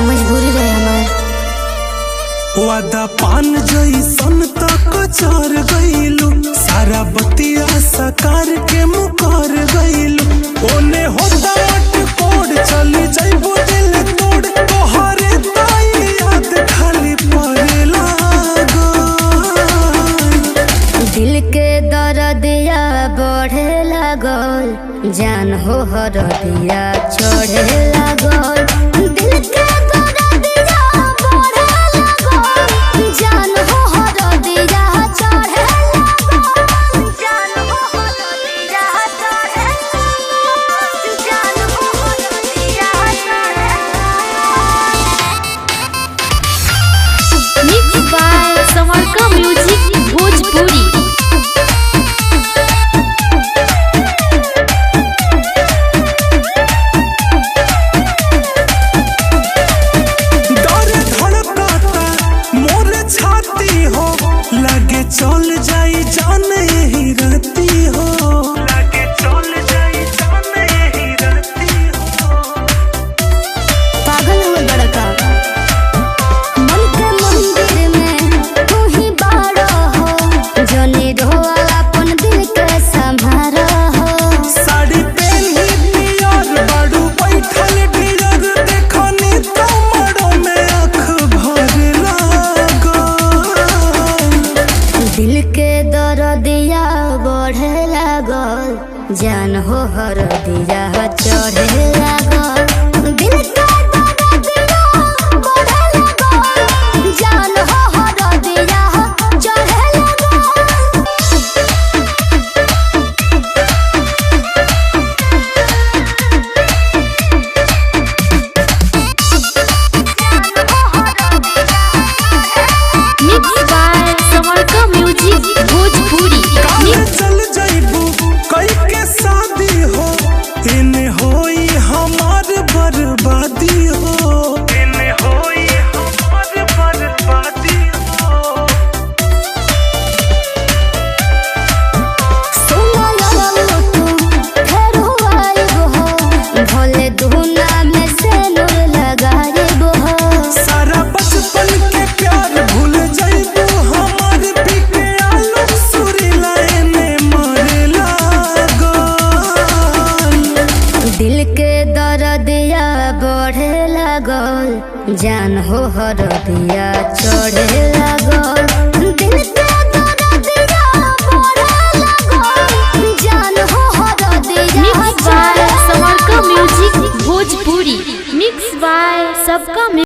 मजबूरी रहे हमार। वादा पान जैसन तक चढ़ गईलू, सारा बतिया सकार के मुकर गईलू। ओने होता मट कोड चली जाइबो दिल तोड़, तोहरे ताई याद खाली पड़े लागो। दिल के दर्दिया बढ़े लागल, जान हो हरदिया चढ़े लागल। दिल के दर्दिया बढ़े लागल, जान हो हरदिया चढ़े लागल। जान हो हरदिया चढ़े लागल, जान हो हरदिया चढ़े लागल। मिक्स बाय समरका म्यूजिक भोजपुरी। लगे चल जाई जान यही रहती हो, लगे चल जाई जान यही रहती हो। पागल हुए बड़का मन के मंदिर में तू ही बाड़ा हो, जनी रोवाला अपन दिल के संभारा हो। साड़ी पहनी पियर बाड़ू बैठल ढियर, देखनी तो मड़ो में आँख भर लागो। दिल के दर्दिया बढ़े लागल, जान हो हरदिया चढ़े लागल। दिल के दर्दिया बढ़े लागल, जान हो हरदिया चढ़े लागल। मिक्स बाय समरका म्यूजिक भोजपुरी। चल जाइबू कई के शादी हो, इन्हें होई हमार बर्बादी हो, इन्हें होई हमार बर्बादी हो। सुना लगा तू फेर हुआइबो हो, भोले दुना में से नूर लगाइबो हो। सारा बचपन के प्यार भूल जाइबू, हमार पीके आलू सुरीला एने मरे लागो। दिल के दर्दिया बढ़े लागल, जान हो हरदिया चढ़े लागल। दिल के